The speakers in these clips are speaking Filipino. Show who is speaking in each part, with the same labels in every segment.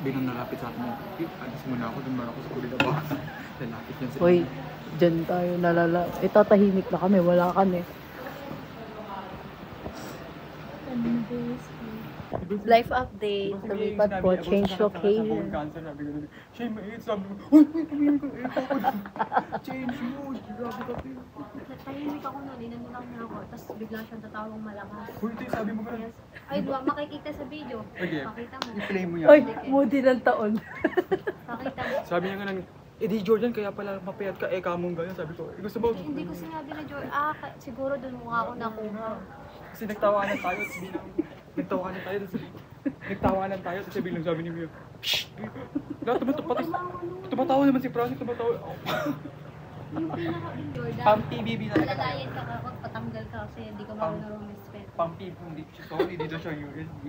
Speaker 1: Bilang nalapit sa akin, alis muna ako, dumar ako sa kulila ba? Lalapit yan sa
Speaker 2: Uy, dyan tayo nalala. Tatahimik na kami, wala kami. Life update, lumipat po, change location.
Speaker 1: Siya yung mait, sabi mo, uy, tumingin ko, change mo, grabe ka pin.
Speaker 3: Natahimik ako noon, inanon lang niya ako, tapos bigla siyang tatawang malakas.
Speaker 1: Uy, ito sabi mo ganun.
Speaker 3: Ay, makikita sa video.
Speaker 1: Okay,
Speaker 3: Pakita mo.
Speaker 1: i-play mo yan.
Speaker 2: Uy, moody ng taon.
Speaker 3: Pakita mo.
Speaker 1: Sabi niya nga nang, di Jordan, kaya pala mapayat ka, kamong ganyan. Sabi ko, gusto mo?
Speaker 3: Hindi ko sinabi na George, siguro doon mukha ako nakuha.
Speaker 1: Kasi nagtawanan tayo, tapos bilang, nagtawanan tayo, tapos bilang sabi ni Mio, shhh! Tumatawa naman si Francis, tumatawa.
Speaker 3: Yung pinaka Jordan,
Speaker 1: Pang-PBB na
Speaker 3: malalayan ka kapag patanggal ka kasi hindi ka marunong respect.
Speaker 1: Pang-PBB, hindi siya, sorry, dito siya USB.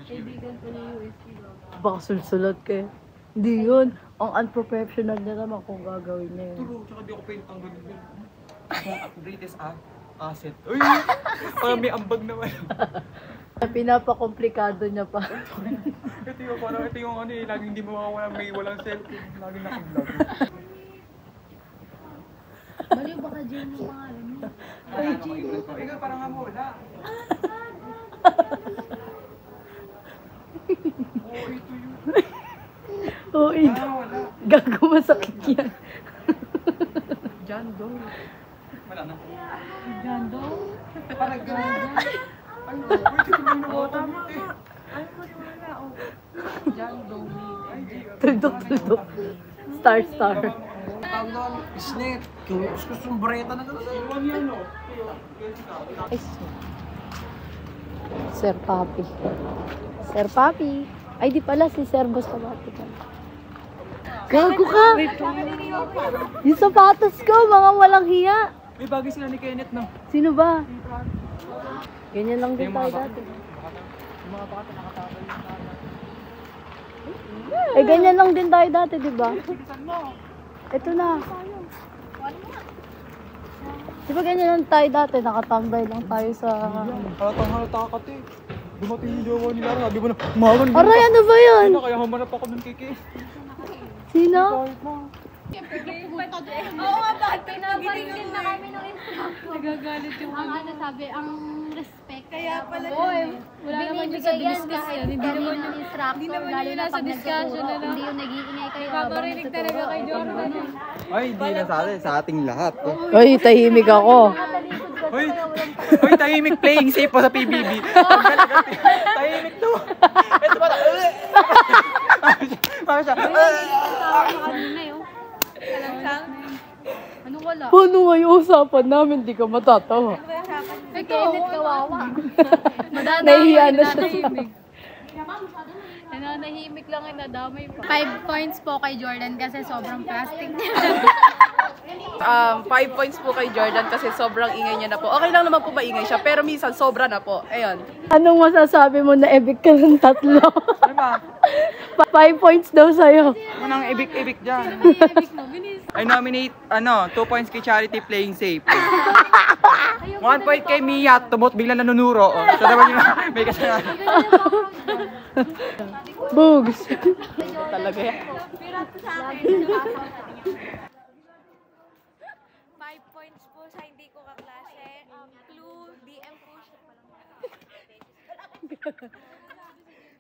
Speaker 3: Kaibigan ko na USB bro.
Speaker 2: Baka sulsulat kayo. Hindi yun. Ang unprofessional na naman kung gagawin niya yun.
Speaker 1: Turo, tsaka di ako pwede tanggalin yun. Greatest asset. Uy! Parang may ambag naman.
Speaker 2: Pinapakomplikado niya pa.
Speaker 1: Ito yung parang, ito yung ano eh, laging hindi mawawala, may walang cellphone, laging nakablog.
Speaker 3: Baliw baka Jane yung pangalan mo.
Speaker 1: Ay, Jane! Ikaw parang nga wala. Oo, ito yun.
Speaker 2: Oo,
Speaker 1: Wala.
Speaker 2: gago masakit yan.
Speaker 1: John Doe. Wala na.
Speaker 3: John Doe?
Speaker 1: Parang gano'n. Ay, pwede ko na nawa. Tama nga.
Speaker 3: Ano ko di wala o? John Doe.
Speaker 2: Tuldok. Star.
Speaker 4: Tawag doon, isnet. Gusto sumbreta na gano'n.
Speaker 1: Iwan yan, no?
Speaker 2: Ay, Sir Papi. Sir Papi. Ay, di pala si Sir Bustamante ka. Gago ka! Yung sapatos ko, mga walang hiya.
Speaker 1: May bagay sila ni Kenneth, no?
Speaker 2: Sino ba? Ganyan lang din tayo dati.
Speaker 1: Yung mga bata nakatapay yung sana.
Speaker 2: Eh, ganyan lang din tayo dati, di ba? Ito na. Di ba ganyan lang tayo dati? Nakatambay lang tayo sa...
Speaker 1: Halata ka, te. Dumating yung jowa nila, sabi mo na, umawan.
Speaker 2: Aray, ano ba yun?
Speaker 1: Kaya humanap ako ng kiki.
Speaker 2: Sino?
Speaker 3: Oo nga, bakit pinaparingin na kami ng instructor? Nagagalit yung ang ano sabi, ang respect. Kaya pala wala naman yung sa discussion. Hindi naman yung instructor, lalo na pag discussion na hindi yung nag-iingay kayo. Paparinig talaga kay Jordan.
Speaker 4: Ay, hindi na sa atin, sa ating lahat.
Speaker 2: Ay, tahimik ako.
Speaker 1: Hoy, tahimik playing safe po sa PBB. Tahimik to. Ito ba? Mama siya.
Speaker 3: Ano wala?
Speaker 2: Paano nga yung usapan namin? Di ka matatawa.
Speaker 3: May Kenneth kawawa.
Speaker 2: Nahihiya na siya.
Speaker 3: Nananahimik lang ay nadamay pa. 5 points po kay Jordan kasi sobrang plastic.
Speaker 5: 5 points po kay Jordan kasi sobrang ingay niya na po. Okay lang naman po maingay siya, pero minsan sobra na po. Ayun.
Speaker 2: Anong masasabi mo na evict ka ng 3?
Speaker 1: Ano ba?
Speaker 2: 5 points daw sa'yo.
Speaker 1: Unang ibik-ibik dyan.
Speaker 3: Ibig mo, binis.
Speaker 1: I nominate, 2 points kay Charity playing safe. 1 point kay Mia, tumot bigla nanunuro. Ito naman yung may kasalanan.
Speaker 2: Bugs.
Speaker 5: Talaga yan.
Speaker 6: 5 points po sa hindi ko kaklase. Clue, DM po siya.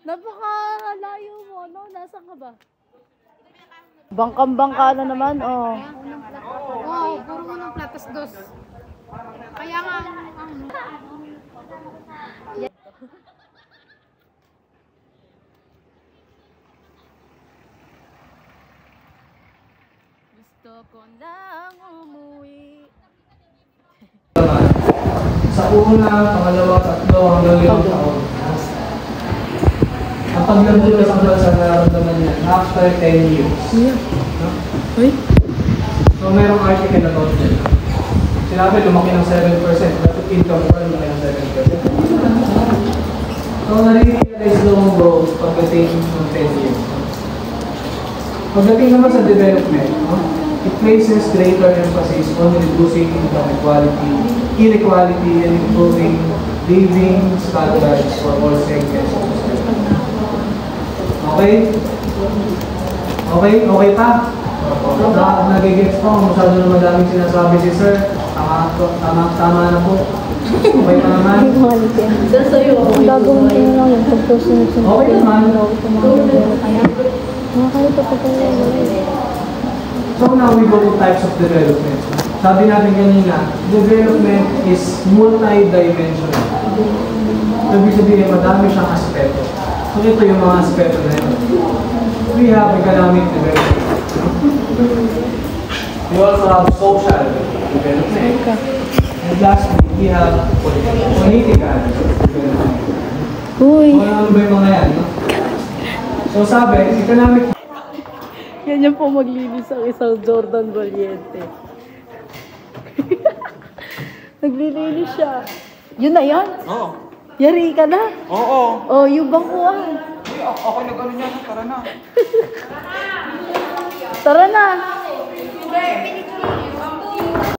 Speaker 2: Napakalayo mo, no? Nasaan ka ba? Bangkang-bangka na naman, oh.
Speaker 3: Oo, puro unang platas dos. Kaya nga,
Speaker 5: Gusto ko lang umuwi.
Speaker 7: Sa una, pangalawa, tatlo, hanggang 5 taon. Ang paglabulas ang sa nararamdaman niya after 10 years. So, merong article na to. Sinabi, lumaki ng 7%. But income ko, lumaki ng 7%. So, nare-realize long growth pagdating ng 10 years. Pagdating naman sa development, it places greater emphasis on reducing income equality, inequality and improving living standards for all segments of society. Okay? Okay pa? Nagigets po, masyado na madaming sinasabi si sir. Tama na po. Okay pa naman?
Speaker 2: Ang gagawin ko na lang yung pagkasunod-sunod.
Speaker 7: Okay naman.
Speaker 2: Nakakalito pa po yung
Speaker 7: So now we go to types of development. Sabi natin kanina, development is multi-dimensional. Ibig sabihin, madami siyang aspeto. So ito yung mga aspeto na yun. We have economic development. We also have social development. And lastly, we have political development.
Speaker 2: Uy!
Speaker 7: Ano ba yung mga yan? No? So sabi, economic
Speaker 2: Yan yung po maglinis ang isang Jordan Valiente. Naglilinis siya. Yun na yan?
Speaker 1: Oo.
Speaker 2: Yari ka na?
Speaker 1: Oo.
Speaker 2: Oh, yung bangkuan.
Speaker 1: Ako nag-ano niya, tara na.
Speaker 2: Tara na!